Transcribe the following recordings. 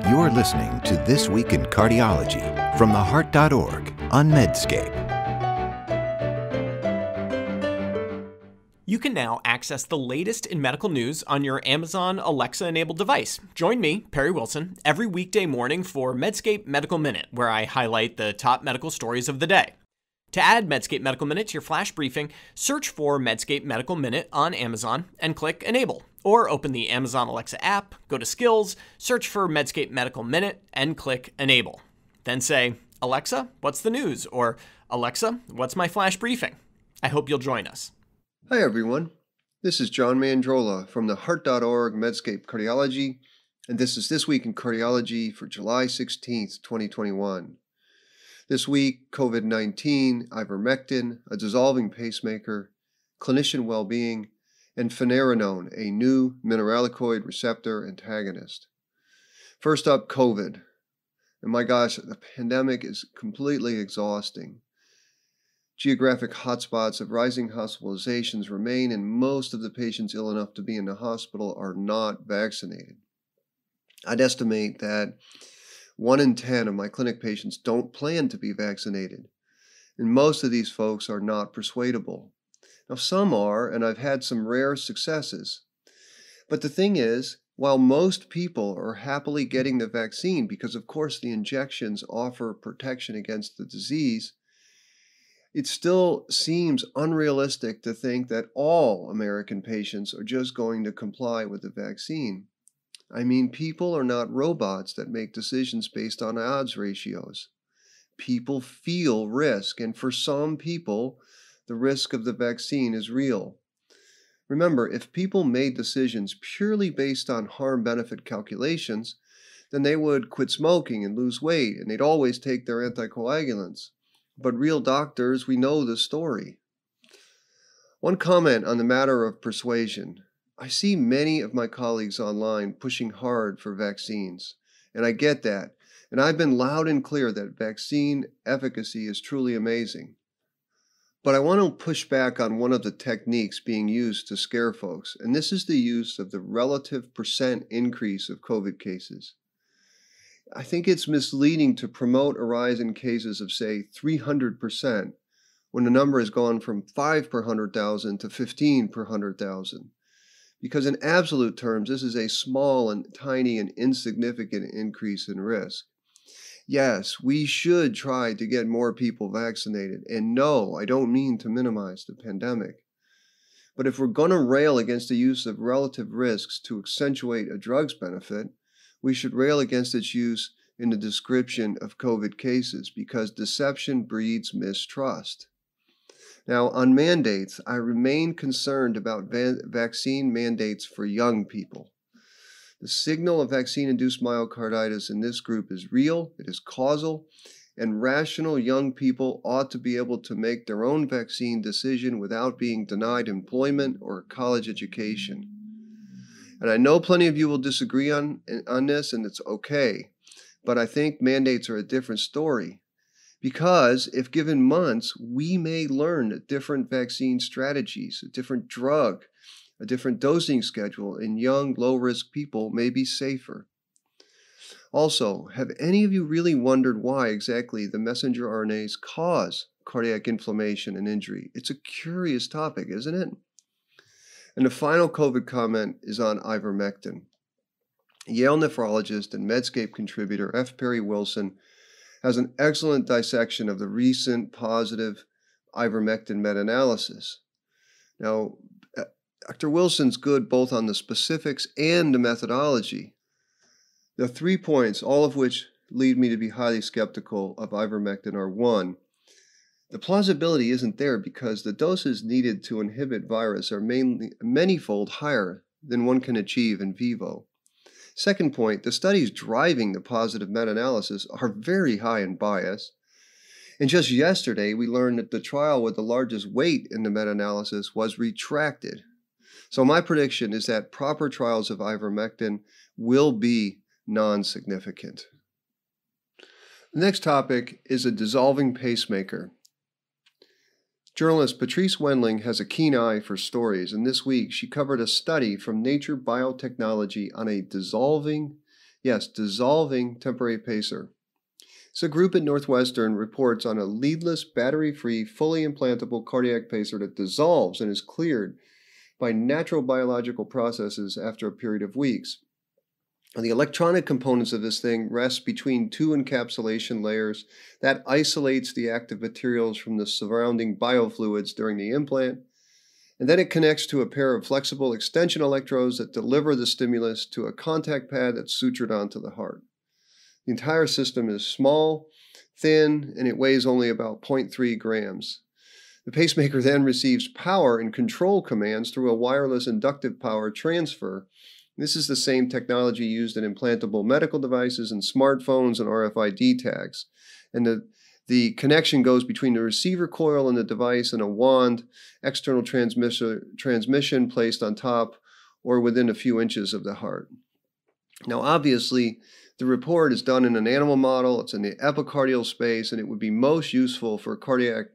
You're listening to This Week in Cardiology from theheart.org on Medscape. You can now access the latest in medical news on your Amazon Alexa-enabled device. Join me, Perry Wilson, every weekday morning for Medscape Medical Minute, where I highlight the top medical stories of the day. To add Medscape Medical Minute to your flash briefing, search for Medscape Medical Minute on Amazon and click Enable. Or open the Amazon Alexa app, go to Skills, search for Medscape Medical Minute, and click Enable. Then say, Alexa, what's the news? Or Alexa, what's my flash briefing? I hope you'll join us. Hi everyone, this is John Mandrola from theheart.org Medscape Cardiology, and this is This Week in Cardiology for July 16th, 2021. This week, COVID-19, Ivermectin, a dissolving pacemaker, Clinician Well-being, and Finerenone, a new mineralocorticoid receptor antagonist. First up, COVID. And my gosh, the pandemic is completely exhausting. Geographic hotspots of rising hospitalizations remain, and most of the patients ill enough to be in the hospital are not vaccinated. I'd estimate that 1 in 10 of my clinic patients don't plan to be vaccinated, and most of these folks are not persuadable. Now, some are, and I've had some rare successes. But the thing is, while most people are happily getting the vaccine because, of course, the injections offer protection against the disease, it still seems unrealistic to think that all American patients are just going to comply with the vaccine. I mean, people are not robots that make decisions based on odds ratios. People feel risk, and for some people, the risk of the vaccine is real. Remember, if people made decisions purely based on harm-benefit calculations, then they would quit smoking and lose weight, and they'd always take their anticoagulants. But real doctors, we know the story. One comment on the matter of persuasion. I see many of my colleagues online pushing hard for vaccines, and I get that. And I've been loud and clear that vaccine efficacy is truly amazing. But I want to push back on one of the techniques being used to scare folks, and this is the use of the relative percent increase of COVID cases. I think it's misleading to promote a rise in cases of, say, 300% when the number has gone from 5 per 100,000 to 15 per 100,000. Because in absolute terms, this is a small and tiny and insignificant increase in risk. Yes, we should try to get more people vaccinated. And no, I don't mean to minimize the pandemic. But if we're going to rail against the use of relative risks to accentuate a drug's benefit, we should rail against its use in the description of COVID cases because deception breeds mistrust. Now, on mandates, I remain concerned about vaccine mandates for young people. The signal of vaccine-induced myocarditis in this group is real, it is causal, and rational young people ought to be able to make their own vaccine decision without being denied employment or college education. And I know plenty of you will disagree on this, and it's okay, but I think mandates are a different story. Because if given months, we may learn different vaccine strategies, a different drug, a different dosing schedule, and young, low-risk people may be safer. Also, have any of you really wondered why exactly the messenger RNAs cause cardiac inflammation and injury? It's a curious topic, isn't it? And the final COVID comment is on ivermectin. Yale nephrologist and Medscape contributor F. Perry Wilson has an excellent dissection of the recent positive ivermectin meta-analysis. Now, Dr. Wilson's good both on the specifics and the methodology. The 3 points, all of which lead me to be highly skeptical of ivermectin, are: 1, the plausibility isn't there because the doses needed to inhibit virus are manyfold higher than one can achieve in vivo. Second point, the studies driving the positive meta-analysis are very high in bias. And just yesterday, we learned that the trial with the largest weight in the meta-analysis was retracted. So my prediction is that proper trials of ivermectin will be non-significant. The next topic is a dissolving pacemaker. Journalist Patrice Wendling has a keen eye for stories, and this week she covered a study from Nature Biotechnology on a dissolving Yes, Dissolving Temporary Pacer. So a group at Northwestern reports on a leadless, battery-free, fully implantable cardiac pacer that dissolves and is cleared by natural biological processes after a period of weeks. And the electronic components of this thing rest between two encapsulation layers that isolates the active materials from the surrounding biofluids during the implant. And then it connects to a pair of flexible extension electrodes that deliver the stimulus to a contact pad that's sutured onto the heart. The entire system is small, thin, and it weighs only about 0.3 grams. The pacemaker then receives power and control commands through a wireless inductive power transfer. This is the same technology used in implantable medical devices and smartphones and RFID tags. And the connection goes between the receiver coil and the device and a wand, external transmission placed on top or within a few inches of the heart. Now, obviously, the report is done in an animal model. It's in the epicardial space, and it would be most useful for cardiac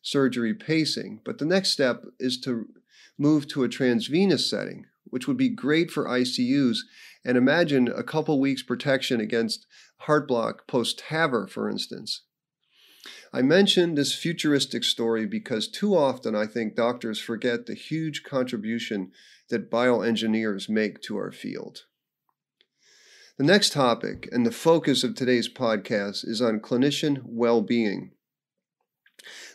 surgery pacing. But the next step is to move to a transvenous setting, which would be great for ICUs. And imagine a couple weeks protection against heart block post-TAVR, for instance. I mentioned this futuristic story because too often I think doctors forget the huge contribution that bioengineers make to our field. The next topic and the focus of today's podcast is on clinician well-being.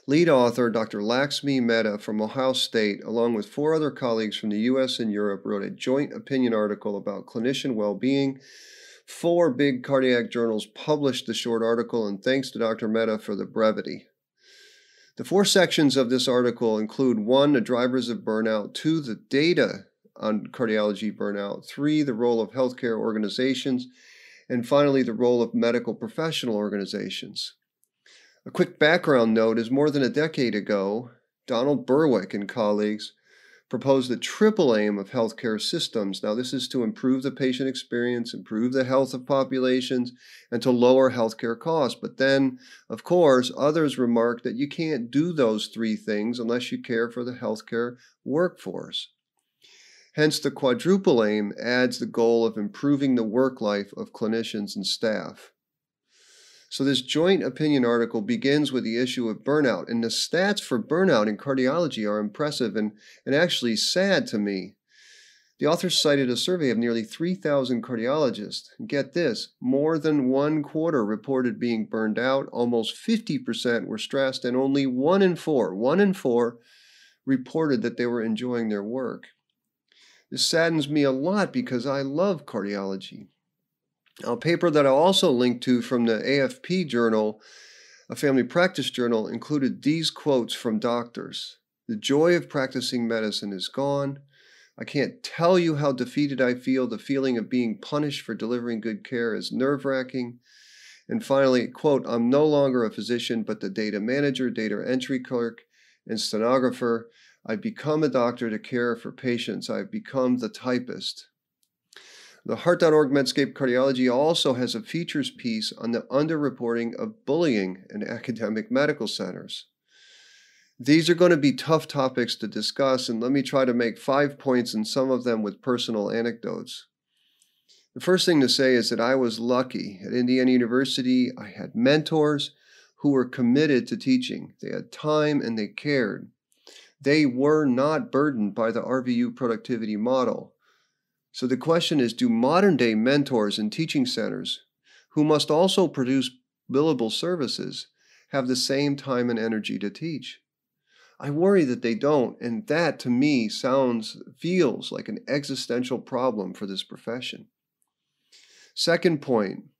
Lead author Dr. Lakshmi Mehta from Ohio State, along with 4 other colleagues from the US and Europe, wrote a joint opinion article about clinician well-being. 4 big cardiac journals published the short article, and thanks to Dr. Mehta for the brevity. The 4 sections of this article include 1, the drivers of burnout, 2, the data on cardiology burnout, 3, the role of healthcare organizations, and finally, the role of medical professional organizations. A quick background note is more than a decade ago, Donald Berwick and colleagues proposed the triple aim of healthcare systems. Now, this is to improve the patient experience, improve the health of populations, and to lower healthcare costs. But then, of course, others remarked that you can't do those 3 things unless you care for the healthcare workforce. Hence, the quadruple aim adds the goal of improving the work life of clinicians and staff. So this joint opinion article begins with the issue of burnout, and the stats for burnout in cardiology are impressive and actually sad to me. The authors cited a survey of nearly 3,000 cardiologists. And get this, more than 1/4 reported being burned out, almost 50% were stressed, and only 1 in 4 reported that they were enjoying their work. This saddens me a lot because I love cardiology. A paper that I also linked to from the AFP journal, a family practice journal, included these quotes from doctors. "The joy of practicing medicine is gone. I can't tell you how defeated I feel. The feeling of being punished for delivering good care is nerve-wracking." And finally, quote, "I'm no longer a physician, but the data manager, data entry clerk, and stenographer. I've become a doctor to care for patients. I've become the typist." The Heart.org Medscape Cardiology also has a features piece on the underreporting of bullying in academic medical centers. These are going to be tough topics to discuss, and let me try to make 5 points, and some of them with personal anecdotes. The first thing to say is that I was lucky. At Indiana University, I had mentors who were committed to teaching. They had time and they cared. They were not burdened by the RVU productivity model. So the question is, do modern-day mentors in teaching centers, who must also produce billable services, have the same time and energy to teach? I worry that they don't, and that, to me, feels like an existential problem for this profession. Second point,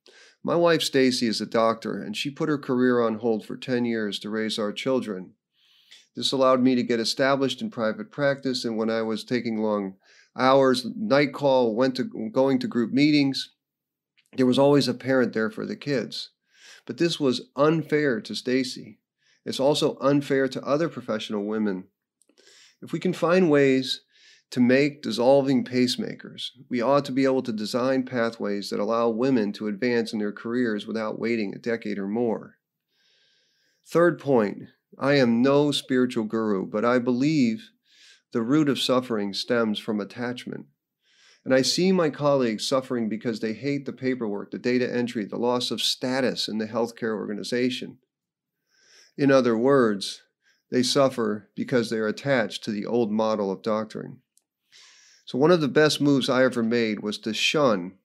my wife Stacy is a doctor, and she put her career on hold for 10 years to raise our children. This allowed me to get established in private practice, and when I was taking long hours, night call, going to group meetings, there was always a parent there for the kids. But this was unfair to Stacy. It's also unfair to other professional women. If we can find ways to make dissolving pacemakers, we ought to be able to design pathways that allow women to advance in their careers without waiting a decade or more. Third point, I am no spiritual guru, but I believe the root of suffering stems from attachment. And I see my colleagues suffering because they hate the paperwork, the data entry, the loss of status in the healthcare organization. In other words, they suffer because they are attached to the old model of doctoring. So one of the best moves I ever made was to shun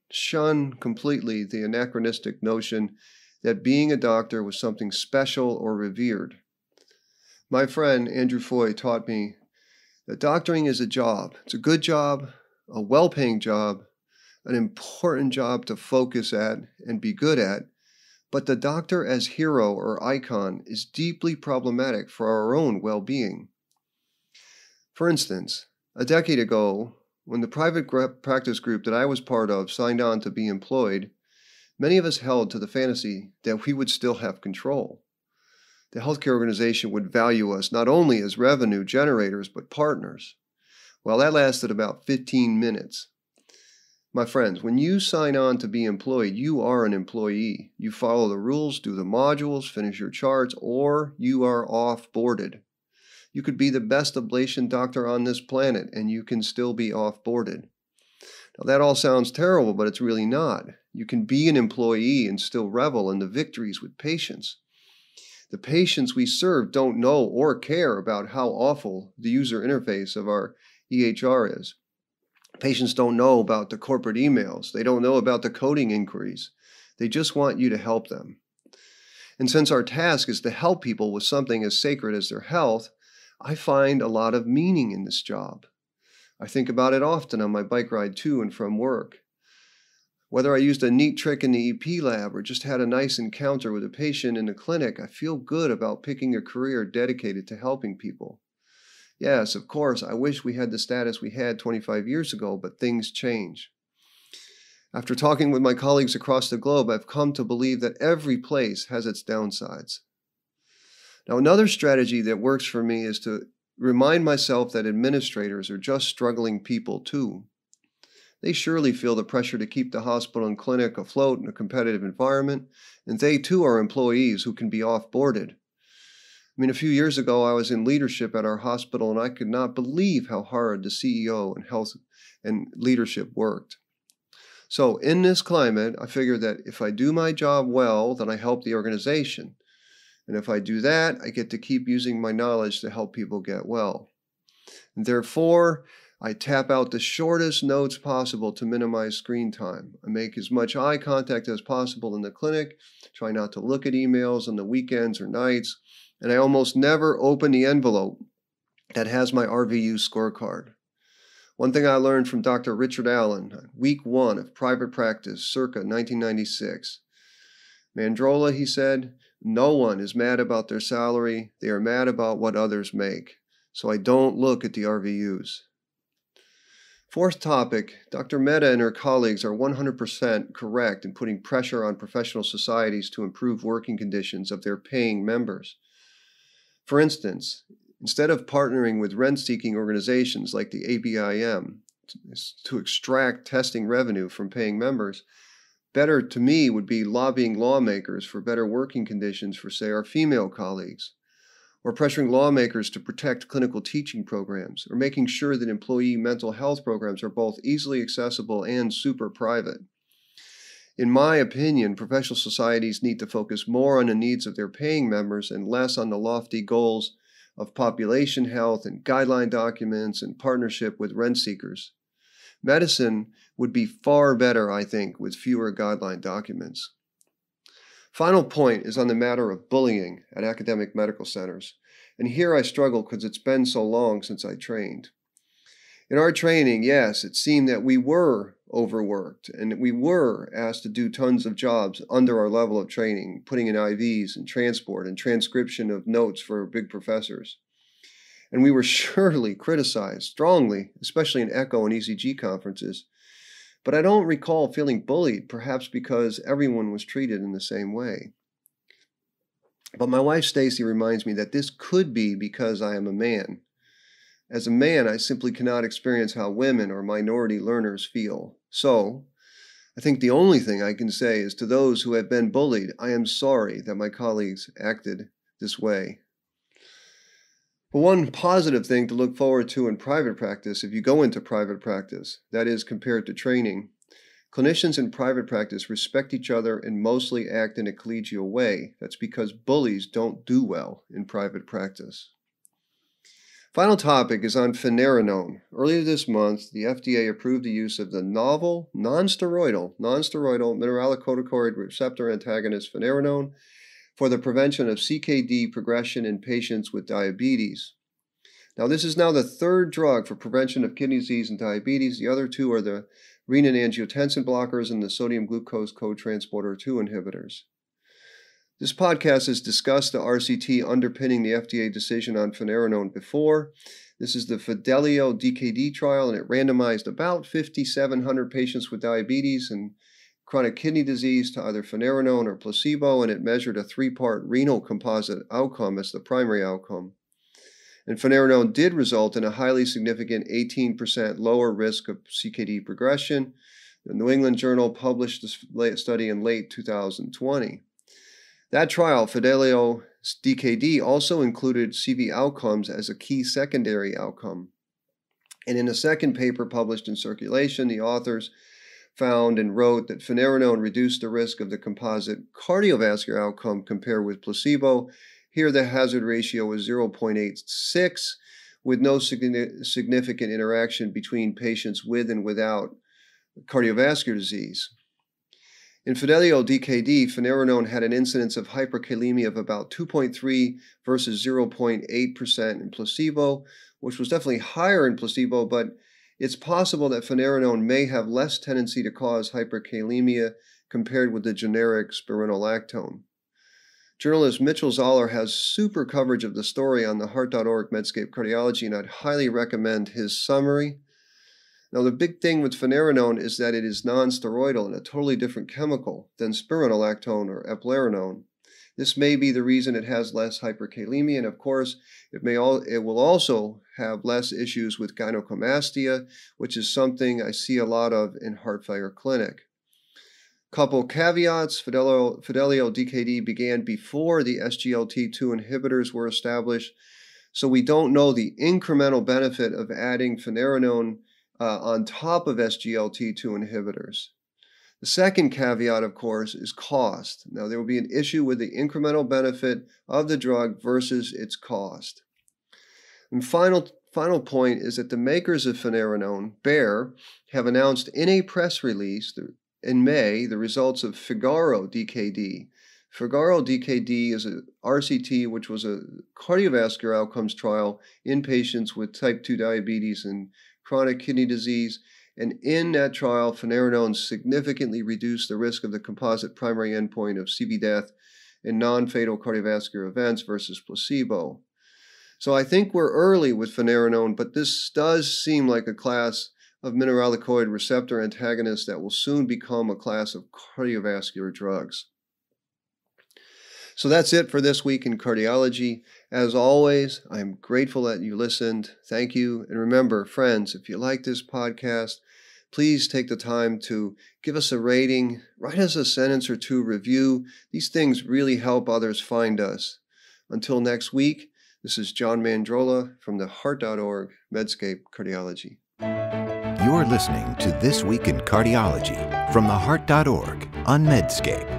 completely the anachronistic notion that being a doctor was something special or revered. My friend Andrew Foy taught me that doctoring is a job. It's a good job, a well-paying job, an important job to focus at and be good at, but the doctor as hero or icon is deeply problematic for our own well-being. For instance, a decade ago, when the private practice group that I was part of signed on to be employed, many of us held to the fantasy that we would still have control. The healthcare organization would value us not only as revenue generators, but partners. Well, that lasted about 15 minutes. My friends, when you sign on to be employed, you are an employee. You follow the rules, do the modules, finish your charts, or you are off-boarded. You could be the best ablation doctor on this planet, and you can still be off-boarded. Now, that all sounds terrible, but it's really not. You can be an employee and still revel in the victories with patients. The patients we serve don't know or care about how awful the user interface of our EHR is. Patients don't know about the corporate emails. They don't know about the coding inquiries. They just want you to help them. And since our task is to help people with something as sacred as their health, I find a lot of meaning in this job. I think about it often on my bike ride to and from work. Whether I used a neat trick in the EP lab or just had a nice encounter with a patient in the clinic, I feel good about picking a career dedicated to helping people. Yes, of course, I wish we had the status we had 25 years ago, but things change. After talking with my colleagues across the globe, I've come to believe that every place has its downsides. Now, another strategy that works for me is to remind myself that administrators are just struggling people too. They surely feel the pressure to keep the hospital and clinic afloat in a competitive environment, and they too are employees who can be off-boarded. A few years ago, I was in leadership at our hospital, and I could not believe how hard the CEO and health and leadership worked. So in this climate, I figured that if I do my job well, then I help the organization. And if I do that, I get to keep using my knowledge to help people get well. And therefore, I tap out the shortest notes possible to minimize screen time. I make as much eye contact as possible in the clinic, try not to look at emails on the weekends or nights, and I almost never open the envelope that has my RVU scorecard. One thing I learned from Dr. Richard Allen, week 1 of private practice, circa 1996. Mandrola, he said, no one is mad about their salary. They are mad about what others make. So I don't look at the RVUs. Fourth topic, Dr. Mehta and her colleagues are 100% correct in putting pressure on professional societies to improve working conditions of their paying members. For instance, instead of partnering with rent-seeking organizations like the ABIM to extract testing revenue from paying members, better to me would be lobbying lawmakers for better working conditions for, say, our female colleagues, or pressuring lawmakers to protect clinical teaching programs, or making sure that employee mental health programs are both easily accessible and super private. In my opinion, professional societies need to focus more on the needs of their paying members and less on the lofty goals of population health and guideline documents and partnership with rent seekers. Medicine would be far better, I think, with fewer guideline documents. Final point is on the matter of bullying at academic medical centers. And here I struggle because it's been so long since I trained. In our training, yes, it seemed that we were overworked and that we were asked to do tons of jobs under our level of training, putting in IVs and transport and transcription of notes for big professors. And we were surely criticized strongly, especially in echo and ECG conferences. But I don't recall feeling bullied, perhaps because everyone was treated in the same way. But my wife Stacy reminds me that this could be because I am a man. As a man, I simply cannot experience how women or minority learners feel. So, I think the only thing I can say is to those who have been bullied, I am sorry that my colleagues acted this way. But one positive thing to look forward to in private practice, if you go into private practice, that is compared to training, clinicians in private practice respect each other and mostly act in a collegial way. That's because bullies don't do well in private practice. Final topic is on Finerenone. Earlier this month, the FDA approved the use of the novel non-steroidal mineralocorticoid receptor antagonist Finerenone for the prevention of CKD progression in patients with diabetes. Now, this is now the third drug for prevention of kidney disease and diabetes. The other two are the renin-angiotensin blockers and the sodium glucose cotransporter 2 inhibitors. This podcast has discussed the RCT underpinning the FDA decision on Finerenone before. This is the Fidelio DKD trial, and it randomized about 5,700 patients with diabetes and chronic kidney disease to either Finerenone or placebo, and it measured a 3-part renal composite outcome as the primary outcome. And Finerenone did result in a highly significant 18% lower risk of CKD progression. The New England Journal published this study in late 2020. That trial, Fidelio DKD, also included CV outcomes as a key secondary outcome. And in a second paper published in Circulation, the authors found and wrote that Finerenone reduced the risk of the composite cardiovascular outcome compared with placebo. Here the hazard ratio was 0.86, with no significant interaction between patients with and without cardiovascular disease. In Fidelio DKD, Finerenone had an incidence of hyperkalemia of about 2.3 versus 0.8% in placebo, which was definitely higher in placebo, but it's possible that Finerenone may have less tendency to cause hyperkalemia compared with the generic spironolactone. Journalist Mitchell Zoller has super coverage of the story on the Heart.org Medscape Cardiology, and I'd highly recommend his summary. Now, the big thing with Finerenone is that it is non-steroidal and a totally different chemical than spironolactone or eplerenone. This may be the reason it has less hyperkalemia, and of course, it will also have less issues with gynecomastia, which is something I see a lot of in heart failure clinic. Couple caveats: Fidelio DKD began before the SGLT2 inhibitors were established, so we don't know the incremental benefit of adding Finerenone on top of SGLT2 inhibitors. The second caveat, of course, is cost. Now, there will be an issue with the incremental benefit of the drug versus its cost. And final point is that the makers of Finerenone, Bayer, have announced in a press release in May the results of Figaro DKD. Figaro DKD is a RCT, which was a cardiovascular outcomes trial in patients with type 2 diabetes and chronic kidney disease, and in that trial, Finerenone significantly reduced the risk of the composite primary endpoint of CV death and non-fatal cardiovascular events versus placebo. So I think we're early with Finerenone, but this does seem like a class of mineralocorticoid receptor antagonists that will soon become a class of cardiovascular drugs. So that's it for this week in cardiology. As always, I'm grateful that you listened. Thank you. And remember, friends, if you like this podcast, please take the time to give us a rating, write us a sentence or two review. These things really help others find us. Until next week, this is John Mandrola from the Heart.org Medscape Cardiology. You're listening to This Week in Cardiology from the Heart.org on Medscape.